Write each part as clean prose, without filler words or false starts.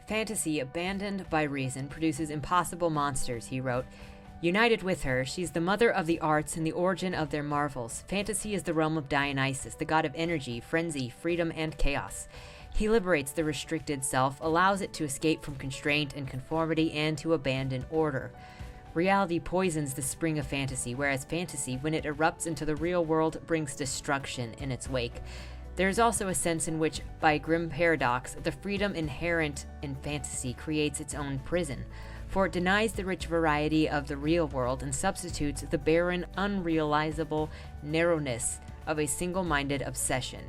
Fantasy, abandoned by reason, produces impossible monsters, he wrote. United with her, she's the mother of the arts and the origin of their marvels. Fantasy is the realm of Dionysus, the god of energy, frenzy, freedom, and chaos. He liberates the restricted self, allows it to escape from constraint and conformity, and to abandon order. Reality poisons the spring of fantasy, whereas fantasy, when it erupts into the real world, brings destruction in its wake. There is also a sense in which, by grim paradox, the freedom inherent in fantasy creates its own prison, for it denies the rich variety of the real world and substitutes the barren, unrealizable narrowness of a single-minded obsession.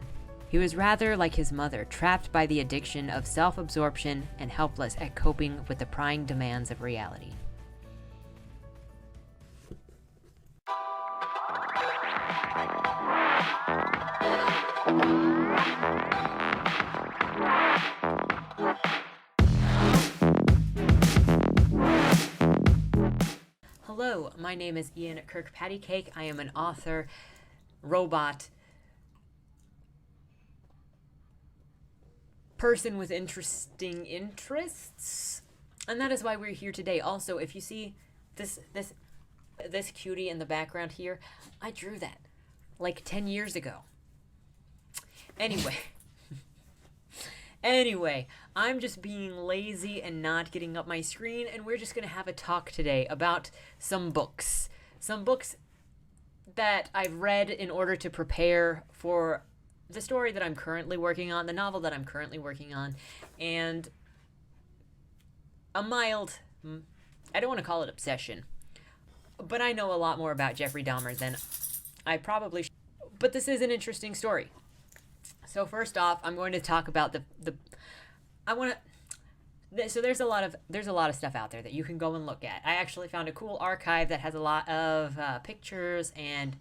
He was rather like his mother, trapped by the addiction of self-absorption and helpless at coping with the prying demands of reality. Hello, my name is Ian Kirkpatrick. I am an author, robot, person with interesting interests, and that is why we're here today. Also, if you see this cutie in the background here, I drew that like 10 years ago. Anyway, I'm just being lazy and not getting up my screen, and we're just going to have a talk today about some books. Some books that I've read in order to prepare for the story that I'm currently working on, the novel that I'm currently working on, and a mild, I don't want to call it obsession, but I know a lot more about Jeffrey Dahmer than I probably should. But this is an interesting story. So first off, I'm going to talk about so there's a lot of stuff out there that you can go and look at. I actually found a cool archive that has a lot of pictures and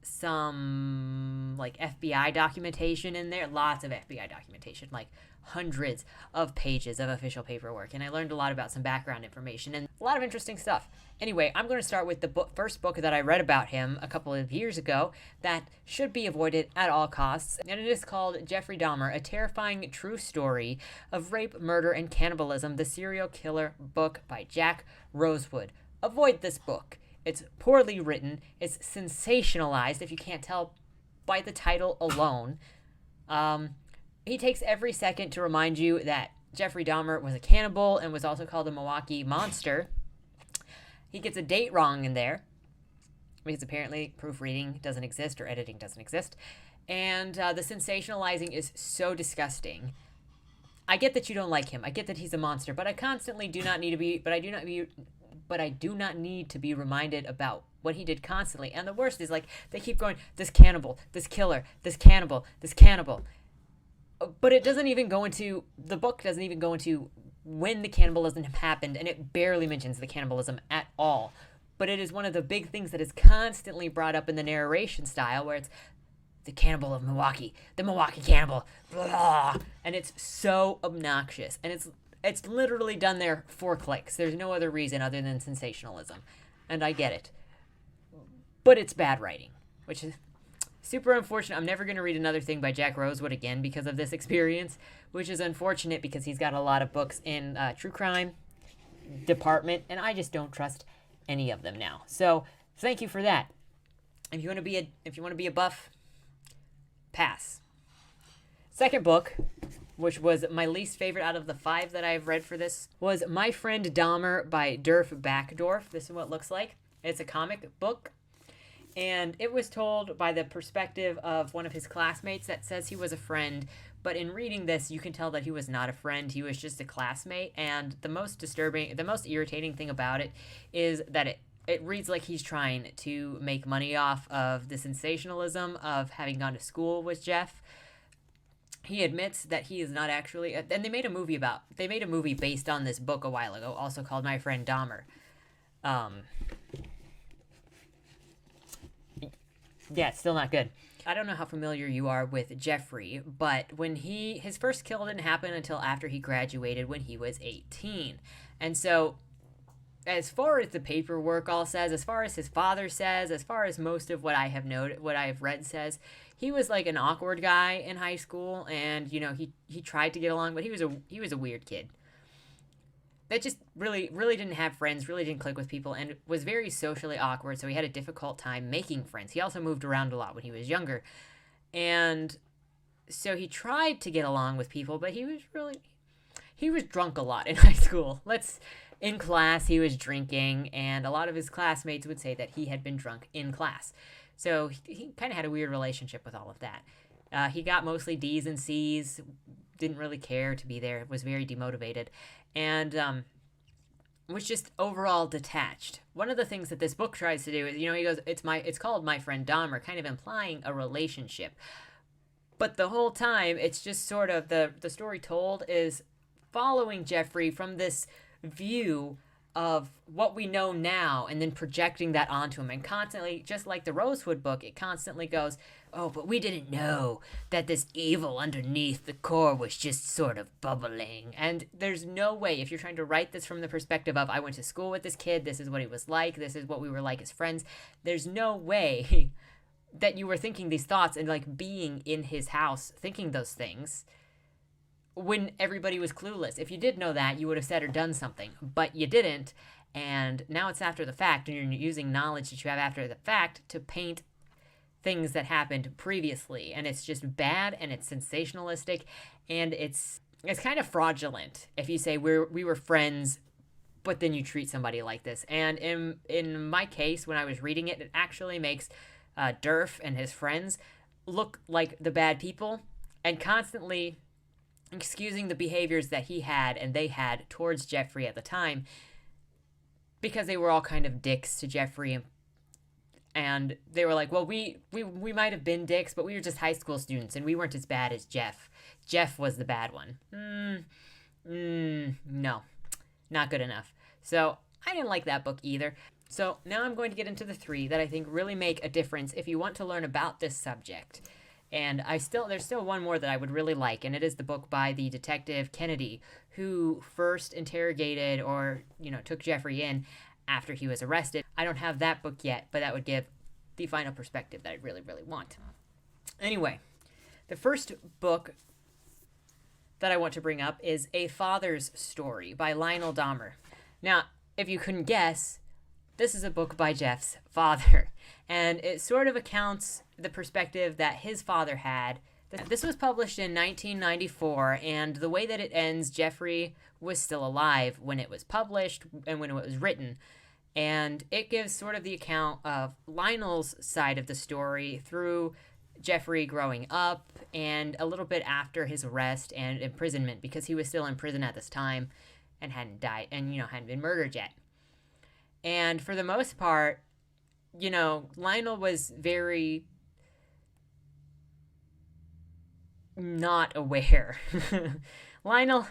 some like FBI documentation in there. Lots of FBI documentation, like hundreds of pages of official paperwork, and I learned a lot about some background information and a lot of interesting stuff. Anyway, I'm going to start with the first book that I read about him a couple of years ago that should be avoided at all costs, and it is called Jeffrey Dahmer, A Terrifying True Story of Rape, Murder, and Cannibalism, the Serial Killer Book by Jack Rosewood. Avoid this book. It's poorly written. It's sensationalized, if you can't tell by the title alone. He takes every second to remind you that Jeffrey Dahmer was a cannibal and was also called a Milwaukee Monster. He gets a date wrong in there, because apparently proofreading doesn't exist or editing doesn't exist. And the sensationalizing is so disgusting. I get that you don't like him. I get that he's a monster, but I do not need to be reminded about what he did constantly. And the worst is, like, they keep going, this cannibal, this killer, this cannibal, this cannibal. But it doesn't even go into, the book doesn't even go into when the cannibalism happened, and it barely mentions the cannibalism at all. But it is one of the big things that is constantly brought up in the narration style, where it's the cannibal of Milwaukee, the Milwaukee cannibal, blah, and it's so obnoxious. And it's literally done there for clicks. There's no other reason other than sensationalism. And I get it. But it's bad writing, which is super unfortunate. I'm never going to read another thing by Jack Rosewood again because of this experience, which is unfortunate because he's got a lot of books in true crime department, and I just don't trust any of them now. So thank you for that. If you want to be a buff, pass. Second book, which was my least favorite out of the 5 that I've read for this, was My Friend Dahmer by Durf Backdorf. This is what it looks like. It's a comic book. And it was told by the perspective of one of his classmates that says he was a friend. But in reading this, you can tell that he was not a friend. He was just a classmate. And the most irritating thing about it is that it reads like he's trying to make money off of the sensationalism of having gone to school with Jeff. He admits that he is not actually, and they made a movie based on this book a while ago, also called My Friend Dahmer. Yeah, it's still not good. I don't know how familiar you are with Jeffrey, but when his first kill didn't happen until after he graduated when he was 18. And so, as far as the paperwork all says, as far as his father says, as far as most of what I have read says, he was like an awkward guy in high school, and he tried to get along, but he was a weird kid that just really didn't have friends, really didn't click with people, and was very socially awkward. So he had a difficult time making friends. He also moved around a lot when he was younger, and so he tried to get along with people, but he was drunk a lot in high school. In class, he was drinking, and a lot of his classmates would say that he had been drunk in class. So he kind of had a weird relationship with all of that. He got mostly D's and C's, didn't really care to be there, was very demotivated, and was just overall detached. One of the things that this book tries to do is, he goes, it's called My Friend Dahmer, kind of implying a relationship. But the whole time, it's just sort of the story told is following Jeffrey from this view of what we know now and then projecting that onto him. And constantly, just like the Rosewood book, it constantly goes, oh, but we didn't know that this evil underneath the core was just sort of bubbling. And there's no way, if you're trying to write this from the perspective of, I went to school with this kid, this is what he was like, this is what we were like as friends, there's no way that you were thinking these thoughts and like being in his house thinking those things when everybody was clueless. If you did know that, you would have said or done something, but you didn't, and now it's after the fact, and you're using knowledge that you have after the fact to paint things that happened previously, and it's just bad, and it's sensationalistic, and it's kind of fraudulent if you say we were friends, but then you treat somebody like this. And in my case, when I was reading it, it actually makes Durf and his friends look like the bad people, and constantly excusing the behaviors that he had and they had towards Jeffrey at the time, because they were all kind of dicks to Jeffrey, and they were like, well, we might have been dicks, but we were just high school students and we weren't as bad as Jeff. Jeff was the bad one. No, not good enough. So I didn't like that book either. So now I'm going to get into the 3 that I think really make a difference if you want to learn about this subject. And there's still one more that I would really like, and it is the book by the detective Kennedy, who first interrogated or, took Jeffrey in after he was arrested. I don't have that book yet, but that would give the final perspective that I really, really want. Anyway, the first book that I want to bring up is A Father's Story by Lionel Dahmer. Now, if you couldn't guess, this is a book by Jeff's father, and it sort of accounts the perspective that his father had. This was published in 1994, and the way that it ends, Jeffrey was still alive when it was published and when it was written. And it gives sort of the account of Lionel's side of the story through Jeffrey growing up and a little bit after his arrest and imprisonment, because he was still in prison at this time and hadn't died and, hadn't been murdered yet. And for the most part, Lionel was very not aware. Lionel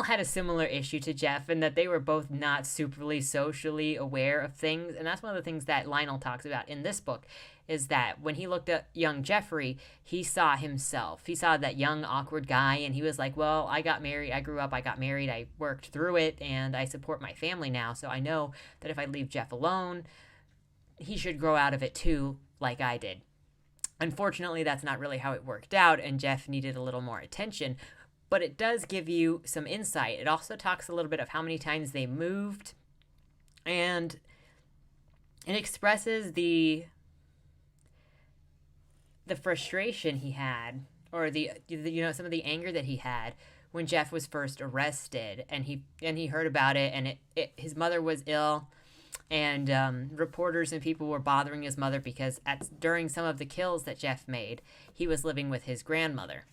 had a similar issue to Jeff in that they were both not superly socially aware of things. And that's one of the things that Lionel talks about in this book, is that when he looked at young Jeffrey, he saw himself. He saw that young, awkward guy, and he was like, well, I got married, I grew up, I got married, I worked through it, and I support my family now, so I know that if I leave Jeff alone, he should grow out of it too, like I did. Unfortunately, that's not really how it worked out, and Jeff needed a little more attention, but it does give you some insight. It also talks a little bit of how many times they moved, and it expresses the frustration he had, or the some of the anger that he had when Jeff was first arrested, and he heard about it, and his mother was ill, and reporters and people were bothering his mother because during some of the kills that Jeff made, he was living with his grandmother,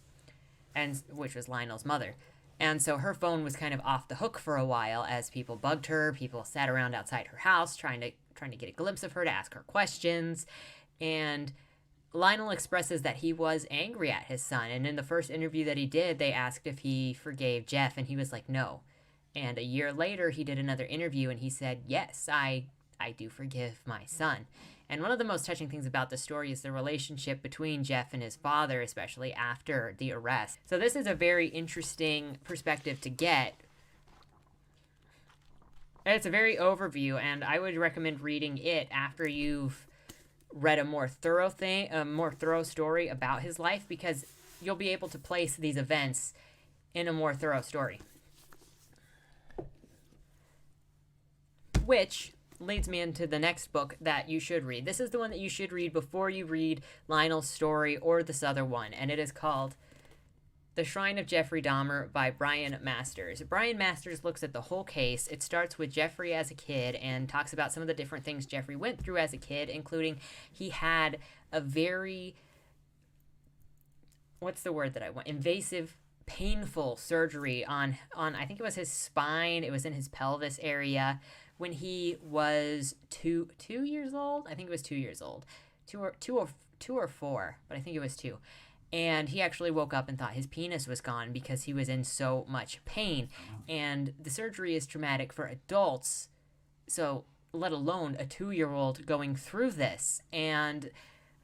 and which was Lionel's mother. And so her phone was kind of off the hook for a while as people bugged her. People sat around outside her house trying to get a glimpse of her, to ask her questions. And Lionel expresses that he was angry at his son. And in the first interview that he did, they asked if he forgave Jeff, and he was like, no. And a year later, he did another interview, and he said, yes, I do forgive my son. And one of the most touching things about the story is the relationship between Jeff and his father, especially after the arrest. So this is a very interesting perspective to get. It's a very overview, and I would recommend reading it after you've read a more thorough story about his life, because you'll be able to place these events in a more thorough story. Which leads me into the next book that you should read. This is the one that you should read before you read Lionel's story or this other one, and it is called The Shrine of Jeffrey Dahmer by Brian Masters. Brian Masters looks at the whole case. It starts with Jeffrey as a kid and talks about some of the different things Jeffrey went through as a kid, including he had a very, what's the word that I want? Invasive, painful surgery on I think it was his spine. It was in his pelvis area when he was two years old. I think it was 2 years old. Two or four, but I think it was 2. And he actually woke up and thought his penis was gone because he was in so much pain. And the surgery is traumatic for adults, so let alone a 2-year-old going through this. And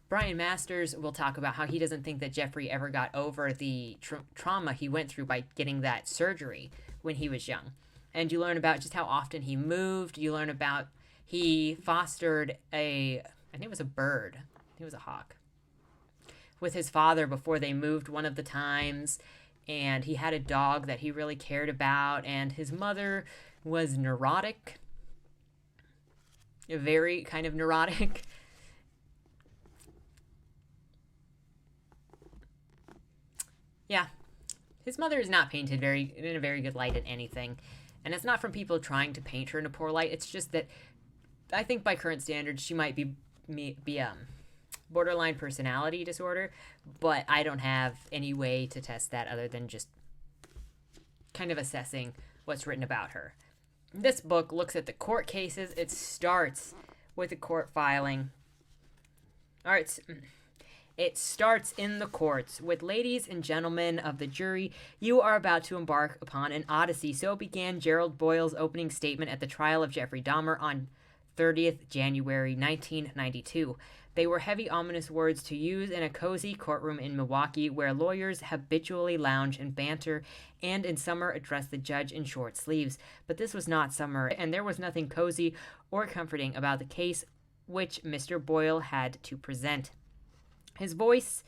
Brian Masters will talk about how he doesn't think that Jeffrey ever got over the trauma he went through by getting that surgery when he was young. And you learn about just how often he moved. You learn about he fostered I think it was a bird. I think it was a hawk, with his father before they moved one of the times, and he had a dog that he really cared about, and his mother was neurotic, very kind of neurotic. Yeah, his mother is not painted in a very good light in anything, and it's not from people trying to paint her in a poor light. It's just that I think by current standards she might be borderline personality disorder, but I don't have any way to test that other than just kind of assessing what's written about her. This book looks at the court cases. It starts with a court filing. All right, it starts in the courts with, ladies and gentlemen of the jury, you are about to embark upon an odyssey. So began Gerald Boyle's opening statement at the trial of Jeffrey Dahmer on 30th January 1992. They were heavy, ominous words to use in a cozy courtroom in Milwaukee where lawyers habitually lounge and banter and in summer address the judge in short sleeves. But this was not summer, and there was nothing cozy or comforting about the case which Mr. Boyle had to present. His voice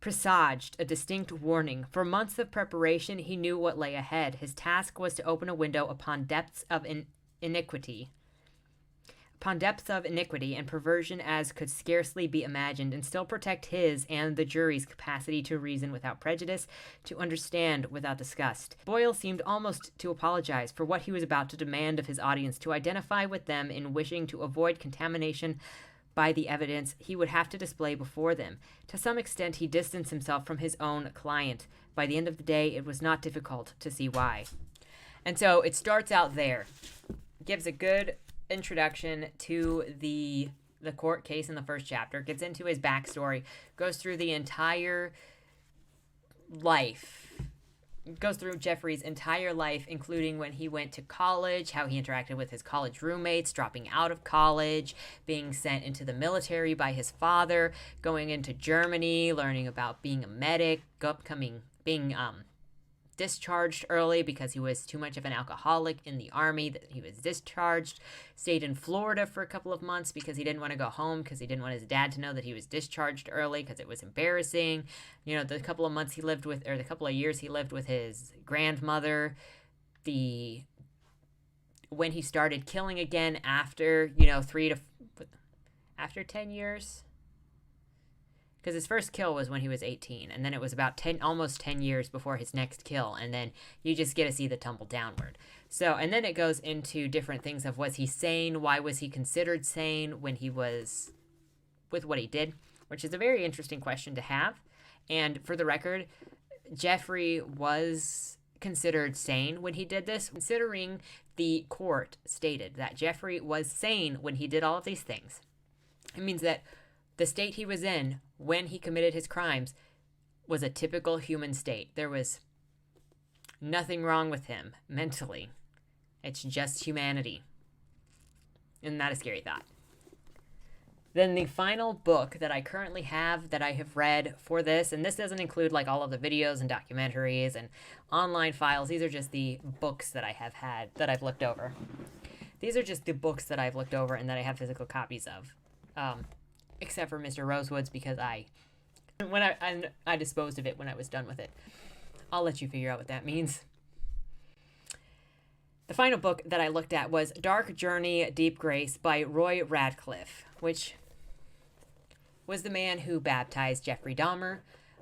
presaged a distinct warning. For months of preparation, he knew what lay ahead. His task was to open a window upon depths of iniquity and perversion as could scarcely be imagined, and still protect his and the jury's capacity to reason without prejudice, to understand without disgust. Boyle seemed almost to apologize for what he was about to demand of his audience, to identify with them in wishing to avoid contamination by the evidence he would have to display before them. To some extent, he distanced himself from his own client. By the end of the day, it was not difficult to see why. And so it starts out there. Gives a good introduction to the court case in the first chapter, gets into his backstory, goes through the entire life, goes through Jeffrey's entire life, including when he went to college, how he interacted with his college roommates, dropping out of college, being sent into the military by his father, going into Germany, learning about being a medic, being discharged early because he was too much of an alcoholic in the army, that he was discharged, stayed in Florida for a couple of months because he didn't want to go home, because he didn't want his dad to know that he was discharged early because it was embarrassing. You know, the couple of months he lived with, or the couple of years he lived with his grandmother, when he started killing again after, after 10 years. Because his first kill was when he was 18, and then it was about almost 10 years before his next kill, and then you just get to see the tumble downward. So, and then it goes into different things of, was he sane? Why was he considered sane when he was with what he did? Which is a very interesting question to have. And for the record, Jeffrey was considered sane when he did this, considering the court stated that Jeffrey was sane when he did all of these things. It means that the state he was in when he committed his crimes was a typical human state. There was nothing wrong with him mentally. It's just humanity. Isn't that a scary thought? Then the final book that I currently have that I have read for this, and this doesn't include like all of the videos and documentaries and online files. These are just the books that I have had, that I've looked over. These are just the books that I've looked over and that I have physical copies of. except for Mr. Rosewoods, because I disposed of it when I was done with it. I'll let you figure out what that means. The final book that I looked at was Dark Journey, Deep Grace by Roy Radcliffe, which was the man who baptized Jeffrey Dahmer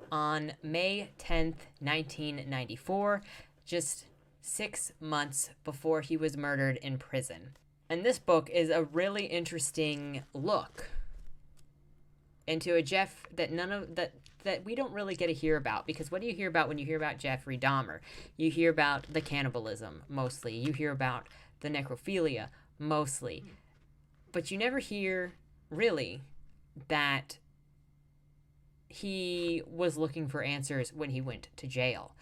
on May 10th, 1994, just 6 months before he was murdered in prison. And this book is a really interesting look into a Jeff that that we don't really get to hear about, because what do you hear about when you hear about Jeffrey Dahmer? You hear about the cannibalism mostly. You hear about the necrophilia mostly. But you never hear really that he was looking for answers when he went to jail.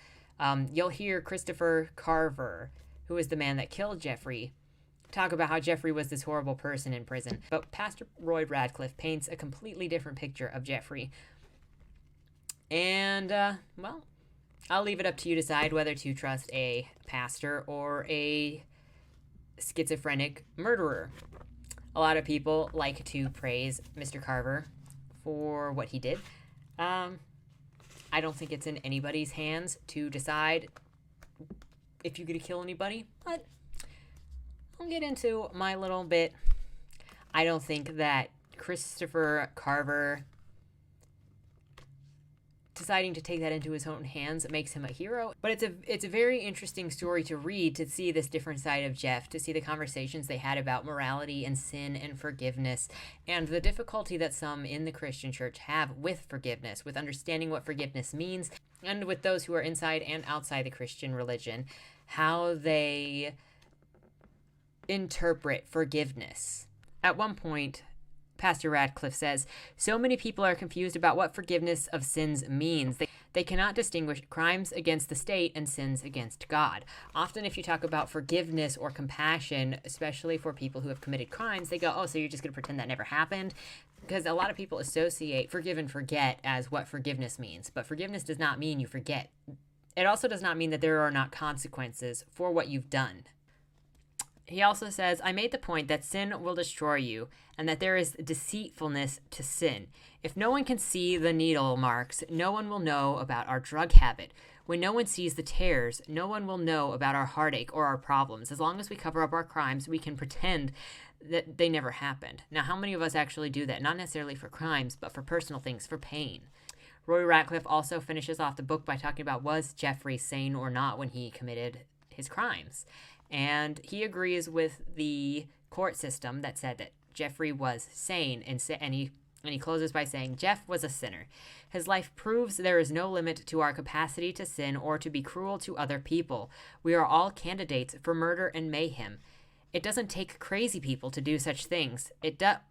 You'll hear Christopher Carver, who is the man that killed Jeffrey, talk about how Jeffrey was this horrible person in prison. But Pastor Roy Radcliffe paints a completely different picture of Jeffrey. And, well, I'll leave it up to you to decide whether to trust a pastor or a schizophrenic murderer. A lot of people like to praise Mr. Carver for what he did. I don't think it's in anybody's hands to decide if you're going to kill anybody, but I'll get into my little bit. I don't think that Christopher Carver deciding to take that into his own hands makes him a hero. But it's a very interesting story to read, to see this different side of Jeff, to see the conversations they had about morality and sin and forgiveness, and the difficulty that some in the Christian church have with forgiveness, with understanding what forgiveness means, and with those who are inside and outside the Christian religion, how they interpret forgiveness. At one point, Pastor Radcliffe says, so many people are confused about what forgiveness of sins means. They cannot distinguish crimes against the state and sins against God. Often if you talk about forgiveness or compassion, especially for people who have committed crimes, they go, oh, so you're just going to pretend that never happened? Because a lot of people associate forgive and forget as what forgiveness means. But forgiveness does not mean you forget. It also does not mean that there are not consequences for what you've done. He also says, I made the point that sin will destroy you and that there is deceitfulness to sin. If no one can see the needle marks, no one will know about our drug habit. When no one sees the tears, no one will know about our heartache or our problems. As long as we cover up our crimes, we can pretend that they never happened. Now, how many of us actually do that? Not necessarily for crimes, but for personal things, for pain. Roy Radcliffe also finishes off the book by talking about, was Jeffrey sane or not when he committed his crimes? And he agrees with the court system that said that Jeffrey was sane, and he closes by saying, Jeff was a sinner. His life proves there is no limit to our capacity to sin or to be cruel to other people. We are all candidates for murder and mayhem. It doesn't take crazy people to do such things.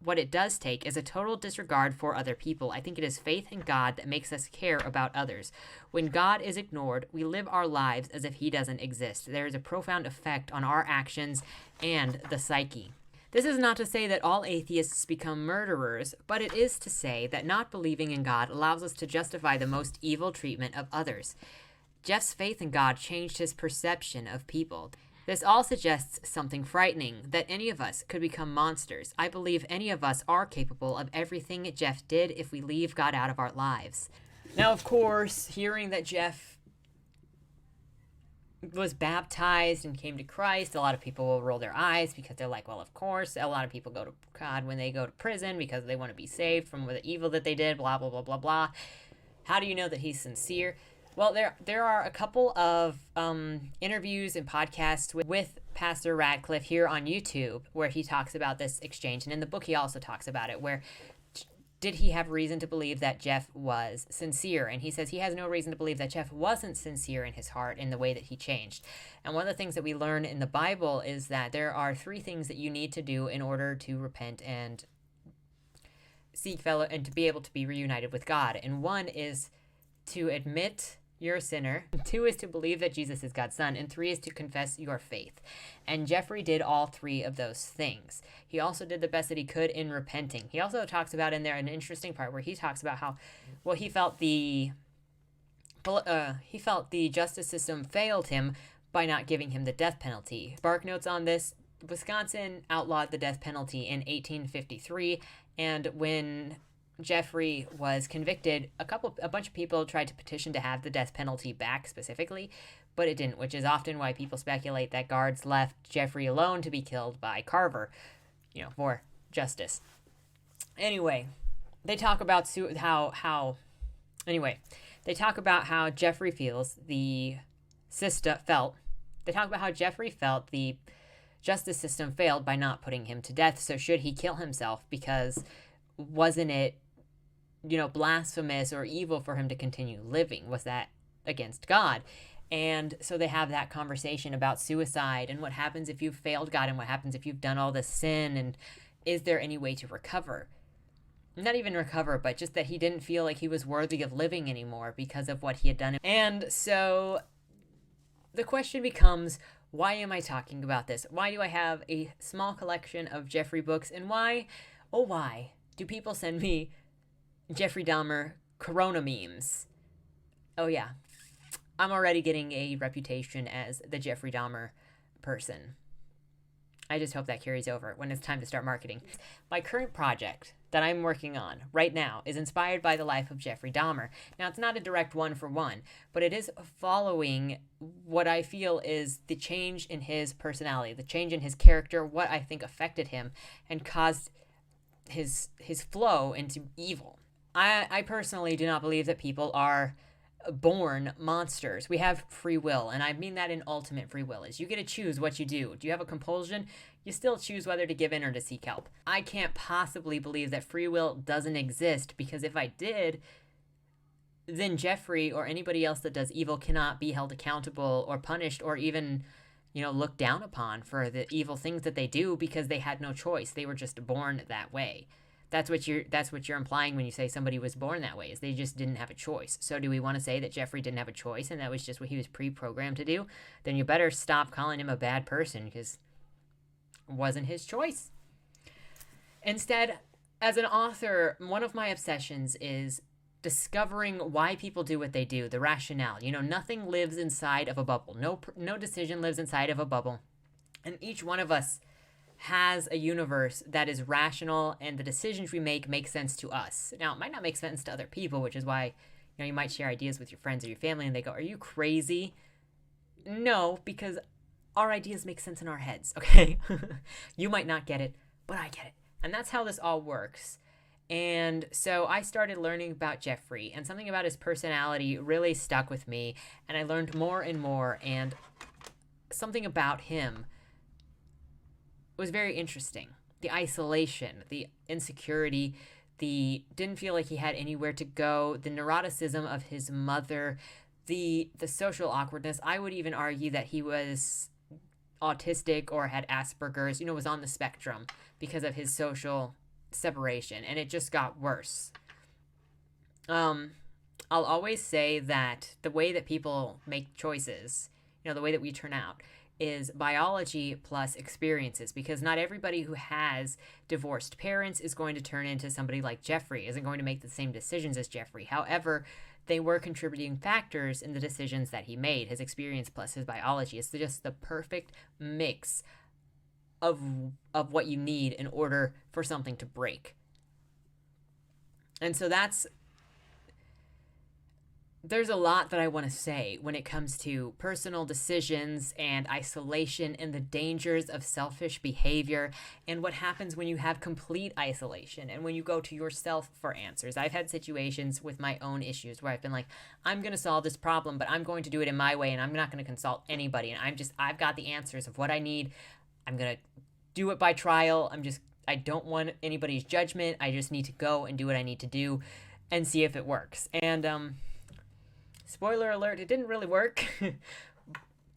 What it does take is a total disregard for other people. I think it is faith in God that makes us care about others. When God is ignored, we live our lives as if he doesn't exist. There is a profound effect on our actions and the psyche. This is not to say that all atheists become murderers, but it is to say that not believing in God allows us to justify the most evil treatment of others. Jeff's faith in God changed his perception of people. This all suggests something frightening, that any of us could become monsters. I believe any of us are capable of everything Jeff did if we leave God out of our lives. Now, of course, hearing that Jeff was baptized and came to Christ, a lot of people will roll their eyes because they're like, well, of course. A lot of people go to God when they go to prison because they want to be saved from the evil that they did, blah, blah, blah, blah, blah. How do you know that he's sincere? Well, there are a couple of interviews and podcasts with Pastor Radcliffe here on YouTube where he talks about this exchange. And in the book, he also talks about it, where did he have reason to believe that Jeff was sincere? And he says he has no reason to believe that Jeff wasn't sincere in his heart in the way that he changed. And one of the things that we learn in the Bible is that there are 3 things that you need to do in order to repent and seek fellow and to be able to be reunited with God. And one is to admit you're a sinner. 2 is to believe that Jesus is God's son. And 3 is to confess your faith. And Jeffrey did all 3 of those things. He also did the best that he could in repenting. He also talks about in there an interesting part where he talks about how, well, he felt the justice system failed him by not giving him the death penalty. Spark notes on this: Wisconsin outlawed the death penalty in 1853, and when Jeffrey was convicted, a bunch of people tried to petition to have the death penalty back specifically, but it didn't, which is often why people speculate that guards left Jeffrey alone to be killed by Carver, for justice. Anyway, they talk about they talk about how Jeffrey feels the system felt. They talk about how Jeffrey felt the justice system failed by not putting him to death. So should he kill himself? Because wasn't it, blasphemous or evil for him to continue living? Was that against God? And so they have that conversation about suicide and what happens if you've failed God and what happens if you've done all this sin, and is there any way to recover? Not even recover, but just that he didn't feel like he was worthy of living anymore because of what he had done. And so the question becomes, why am I talking about this? Why do I have a small collection of Jeffrey books? And why do people send me Jeffrey Dahmer Corona memes? Oh yeah, I'm already getting a reputation as the Jeffrey Dahmer person. I just hope that carries over when it's time to start marketing. My current project that I'm working on right now is inspired by the life of Jeffrey Dahmer. Now, it's not a direct one-for-one, but it is following what I feel is the change in his personality, the change in his character, what I think affected him and caused his flow into evil. I personally do not believe that people are born monsters. We have free will, and I mean that in ultimate free will is you get to choose what you do. Do you have a compulsion? You still choose whether to give in or to seek help. I can't possibly believe that free will doesn't exist, because if I did, then Jeffrey or anybody else that does evil cannot be held accountable or punished or even, looked down upon for the evil things that they do, because they had no choice. They were just born that way. That's what you're implying when you say somebody was born that way, is they just didn't have a choice. So do we want to say that Jeffrey didn't have a choice and that was just what he was pre-programmed to do? Then you better stop calling him a bad person, because it wasn't his choice. Instead, as an author, one of my obsessions is discovering why people do what they do, the rationale. Nothing lives inside of a bubble. No decision lives inside of a bubble. And each one of us has a universe that is rational, and the decisions we make sense to us. Now, it might not make sense to other people, which is why you might share ideas with your friends or your family and they go, "Are you crazy?" No, because our ideas make sense in our heads, okay? You might not get it, but I get it. And that's how this all works. And so I started learning about Jeffrey, and something about his personality really stuck with me, and I learned more and more, and something about him was very interesting. The isolation, the insecurity, the didn't feel like he had anywhere to go, the neuroticism of his mother, the social awkwardness. I would even argue that he was autistic or had Asperger's, was on the spectrum because of his social separation, and it just got worse. I'll always say that the way that people make choices, the way that we turn out, is biology plus experiences, because not everybody who has divorced parents is going to turn into somebody like Jeffrey, isn't going to make the same decisions as Jeffrey. However, they were contributing factors in the decisions that he made. His experience plus his biology is just the perfect mix of what you need in order for something to break. And so there's a lot that I want to say when it comes to personal decisions and isolation and the dangers of selfish behavior and what happens when you have complete isolation and when you go to yourself for answers. I've had situations with my own issues where I've been like, I'm going to solve this problem, but I'm going to do it in my way, and I'm not going to consult anybody. And I've got the answers of what I need. I'm going to do it by trial. I don't want anybody's judgment. I just need to go and do what I need to do and see if it works. And, spoiler alert, it didn't really work.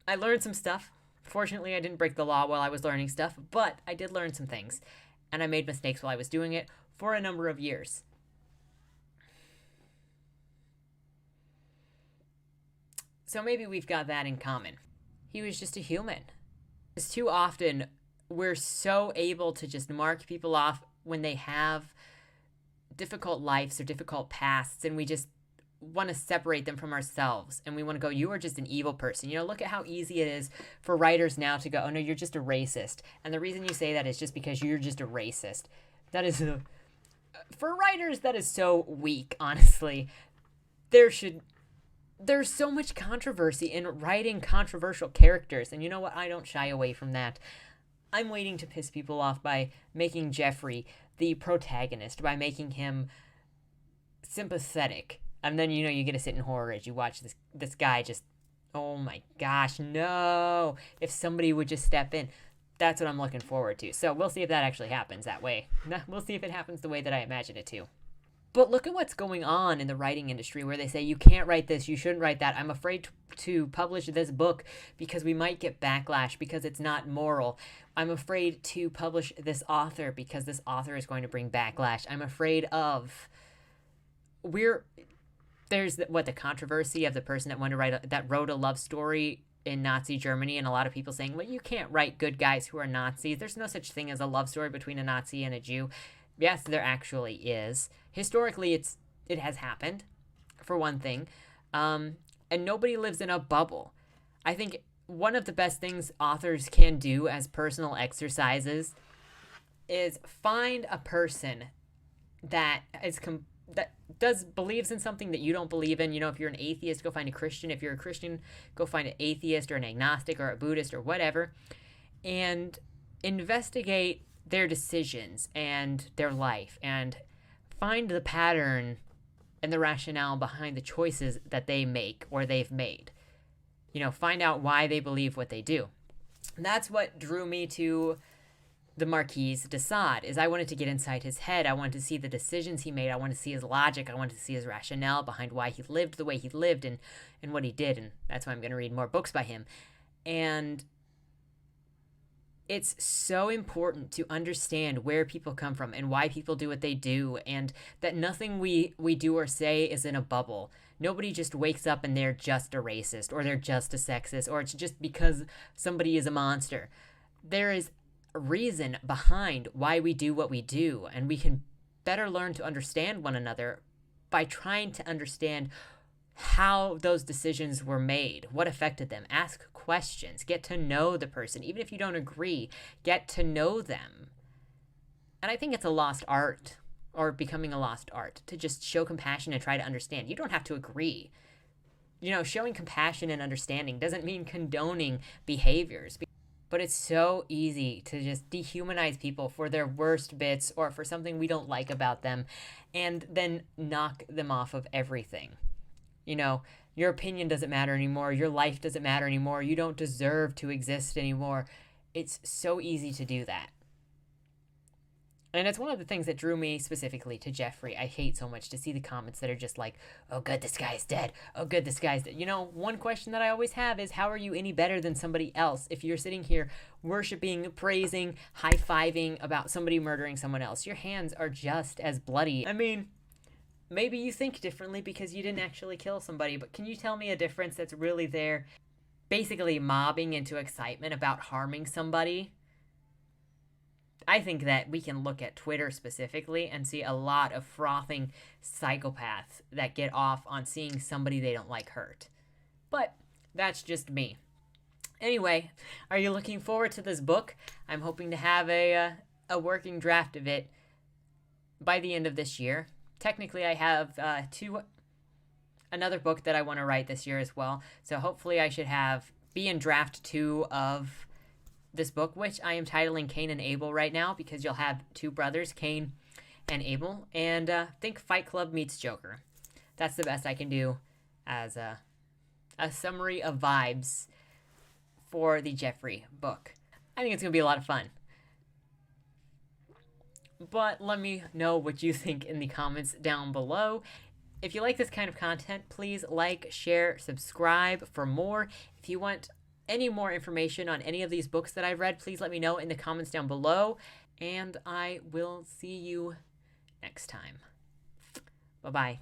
I learned some stuff. Fortunately, I didn't break the law while I was learning stuff, but I did learn some things. And I made mistakes while I was doing it for a number of years. So maybe we've got that in common. He was just a human. Because too often, we're so able to just mark people off when they have difficult lives or difficult pasts, and we just want to separate them from ourselves, and we want to go, you are just an evil person. Look at how easy it is for writers now to go, oh no, you're just a racist, and the reason you say that is just because you're just a racist. That is For writers, that is so weak, honestly. There's so much controversy in writing controversial characters, and you know what? I don't shy away from that. I'm waiting to piss people off by making Jeffrey the protagonist, by making him sympathetic. And then, you get to sit in horror as you watch this guy just, oh my gosh, no. If somebody would just step in. That's what I'm looking forward to. So we'll see if that actually happens that way. We'll see if it happens the way that I imagine it to. But look at what's going on in the writing industry where they say, you can't write this, you shouldn't write that. I'm afraid to publish this book because we might get backlash because it's not moral. I'm afraid to publish this author because this author is going to bring backlash. I'm afraid of... There's the controversy of the person that wanted to that wrote a love story in Nazi Germany, and a lot of people saying, well, you can't write good guys who are Nazis. There's no such thing as a love story between a Nazi and a Jew. Yes, there actually is. Historically, it has happened, for one thing. And nobody lives in a bubble. I think one of the best things authors can do as personal exercises is find a person that believes in something that you don't believe in. If you're an atheist, go find a Christian. If you're a Christian, go find an atheist or an agnostic or a Buddhist or whatever, and investigate their decisions and their life and find the pattern and the rationale behind the choices that they make or they've made. Find out why they believe what they do. And that's what drew me to the Marquis de Sade, is I wanted to get inside his head. I wanted to see the decisions he made. I wanted to see his logic. I wanted to see his rationale behind why he lived the way he lived and what he did. And that's why I'm going to read more books by him. And it's so important to understand where people come from and why people do what they do, and that nothing we do or say is in a bubble. Nobody just wakes up and they're just a racist or they're just a sexist or it's just because somebody is a monster. There is reason behind why we do what we do, and we can better learn to understand one another by trying to understand how those decisions were made, what affected them. Ask questions, get to know the person. Even if you don't agree, get to know them. And I think it's a lost art, or becoming a lost art, to just show compassion and try to understand. You don't have to agree. Showing compassion and understanding doesn't mean condoning behaviors. But it's so easy to just dehumanize people for their worst bits or for something we don't like about them and then knock them off of everything. Your opinion doesn't matter anymore. Your life doesn't matter anymore. You don't deserve to exist anymore. It's so easy to do that. And it's one of the things that drew me specifically to Jeffrey. I hate so much to see the comments that are just like, oh, good, this guy's dead. Oh, good, this guy's dead. One question that I always have is, how are you any better than somebody else if you're sitting here worshiping, praising, high-fiving about somebody murdering someone else? Your hands are just as bloody. I mean, maybe you think differently because you didn't actually kill somebody, but can you tell me a difference that's really there? Basically mobbing into excitement about harming somebody. I think that we can look at Twitter specifically and see a lot of frothing psychopaths that get off on seeing somebody they don't like hurt. But that's just me. Anyway, are you looking forward to this book? I'm hoping to have a working draft of it by the end of this year. Technically, I have another book that I want to write this year as well. So hopefully I should be in draft 2 of this book, which I am titling Cain and Abel right now, because you'll have 2 brothers, Cain and Abel, and think Fight Club meets Joker. That's the best I can do as a summary of vibes for the Jeffrey book. I think it's going to be a lot of fun. But let me know what you think in the comments down below. If you like this kind of content, please like, share, subscribe for more. If you want any more information on any of these books that I've read, please let me know in the comments down below, and I will see you next time. Bye-bye.